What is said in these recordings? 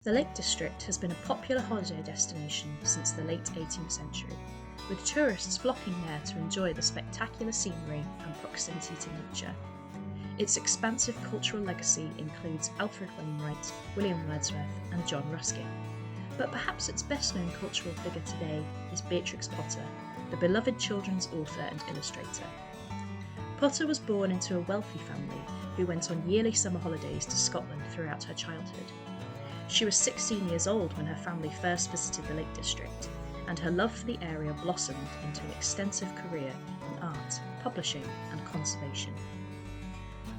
The Lake District has been a popular holiday destination since the late 18th century, with tourists flocking there to enjoy the spectacular scenery and proximity to nature. Its expansive cultural legacy includes Alfred Wainwright, William Wordsworth and John Ruskin. But perhaps its best known cultural figure today is Beatrix Potter, the beloved children's author and illustrator. Potter was born into a wealthy family who went on yearly summer holidays to Scotland throughout her childhood. She was 16 years old when her family first visited the Lake District, and her love for the area blossomed into an extensive career in art, publishing and conservation.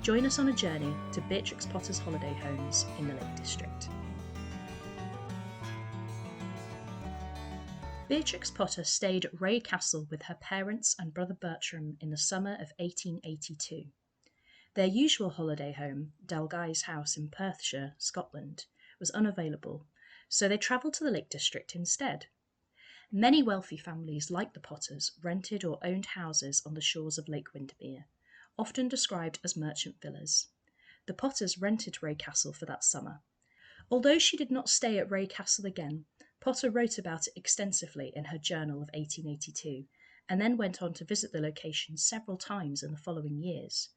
Join us on a journey to Beatrix Potter's holiday homes in the Lake District. Beatrix Potter stayed at Wray Castle with her parents and brother Bertram in the summer of 1882. Their usual holiday home, Dalgai's House in Perthshire, Scotland, was unavailable, so they travelled to the Lake District instead. Many wealthy families like the Potters rented or owned houses on the shores of Lake Windermere, often described as merchant villas. The Potters rented Wray Castle for that summer. Although she did not stay at Wray Castle again, Potter wrote about it extensively in her journal of 1882, and then went on to visit the location several times in the following years.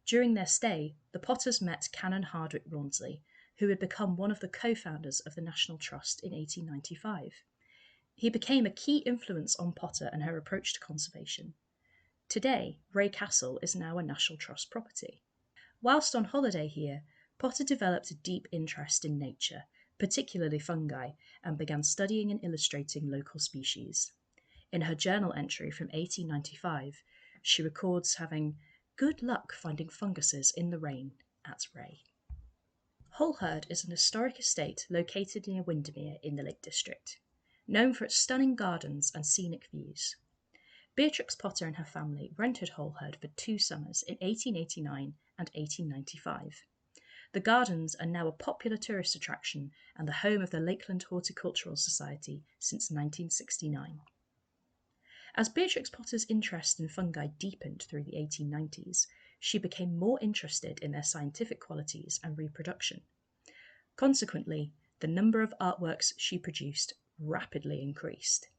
During their stay, the Potters met Canon Hardwicke Rawnsley, who had become one of the co-founders of the National Trust in 1895. He became a key influence on Potter and her approach to conservation. Today, Wray Castle is now a National Trust property. Whilst on holiday here, Potter developed a deep interest in nature, particularly fungi, and began studying and illustrating local species. In her journal entry from 1895, she records having good luck finding funguses in the rain at Wray. Holehird is an historic estate located near Windermere in the Lake District, known for its stunning gardens and scenic views. Beatrix Potter and her family rented Holehird for 2 summers in 1889 and 1895. The gardens are now a popular tourist attraction and the home of the Lakeland Horticultural Society since 1969. As Beatrix Potter's interest in fungi deepened through the 1890s, she became more interested in their scientific qualities and reproduction. Consequently, the number of artworks she produced rapidly increased.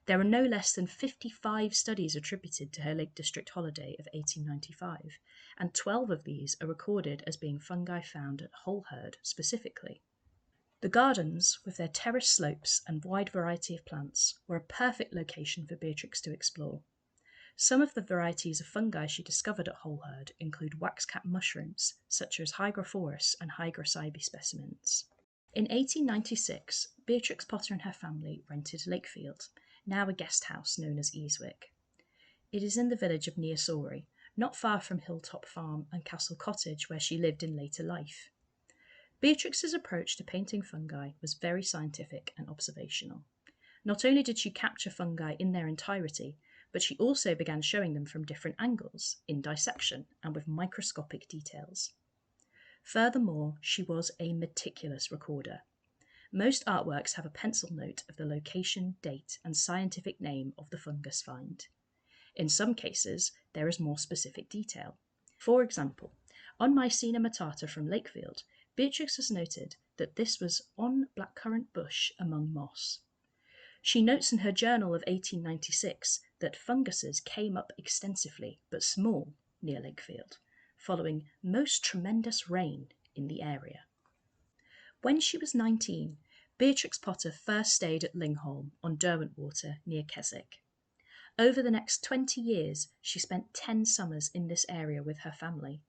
There are no less than 55 studies attributed to her Lake District holiday of 1895, and 12 of these are recorded as being fungi found at Holehird specifically. The gardens, with their terraced slopes and wide variety of plants, were a perfect location for Beatrix to explore. Some of the varieties of fungi she discovered at Holehird include waxcap mushrooms, such as Hygrophorus and Hygrocybe specimens. In 1896, Beatrix Potter and her family rented Lakefield, now a guest house known as Easwick. It is in the village of Neosaury, not far from Hilltop Farm and Castle Cottage, where she lived in later life. Beatrix's approach to painting fungi was very scientific and observational. Not only did she capture fungi in their entirety, but she also began showing them from different angles, in dissection and with microscopic details. Furthermore, she was a meticulous recorder. Most artworks have a pencil note of the location, date, and scientific name of the fungus find. In some cases, there is more specific detail. For example, on Mycena matata from Lakefield, Beatrix has noted that this was on blackcurrant bush among moss. She notes in her journal of 1896 that funguses came up extensively, but small, near Lakefield, following most tremendous rain in the area. When she was 19, Beatrix Potter first stayed at Lingholm on Derwentwater near Keswick. Over the next 20 years, she spent 10 summers in this area with her family.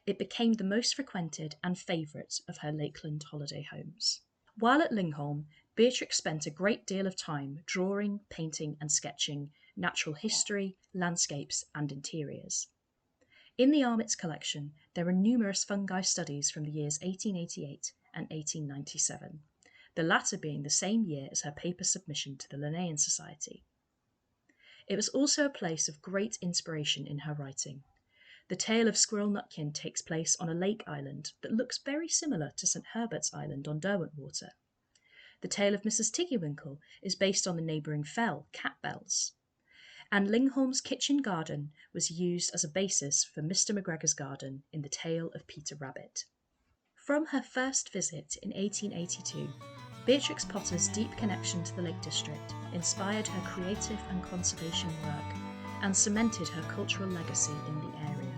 It became the most frequented and favourite of her Lakeland holiday homes. While at Lingholm, Beatrix spent a great deal of time drawing, painting and sketching natural history, landscapes and interiors. In the Armitt's collection, there are numerous fungi studies from the years 1888 and 1897, the latter being the same year as her paper submission to the Linnaean Society. It was also a place of great inspiration in her writing. The tale of Squirrel Nutkin takes place on a lake island that looks very similar to St Herbert's Island on Derwentwater. The tale of Mrs Tiggywinkle is based on the neighbouring fell, Catbells. And Lingholm's kitchen garden was used as a basis for Mr McGregor's garden in the tale of Peter Rabbit. From her first visit in 1882, Beatrix Potter's deep connection to the Lake District inspired her creative and conservation work and cemented her cultural legacy in the area.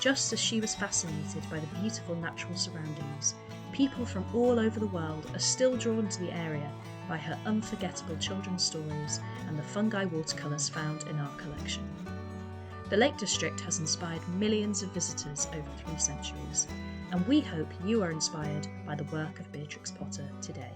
Just as she was fascinated by the beautiful natural surroundings, people from all over the world are still drawn to the area by her unforgettable children's stories and the fungi watercolours found in our collection. The Lake District has inspired millions of visitors over 3 centuries, and we hope you are inspired by the work of Beatrix Potter today.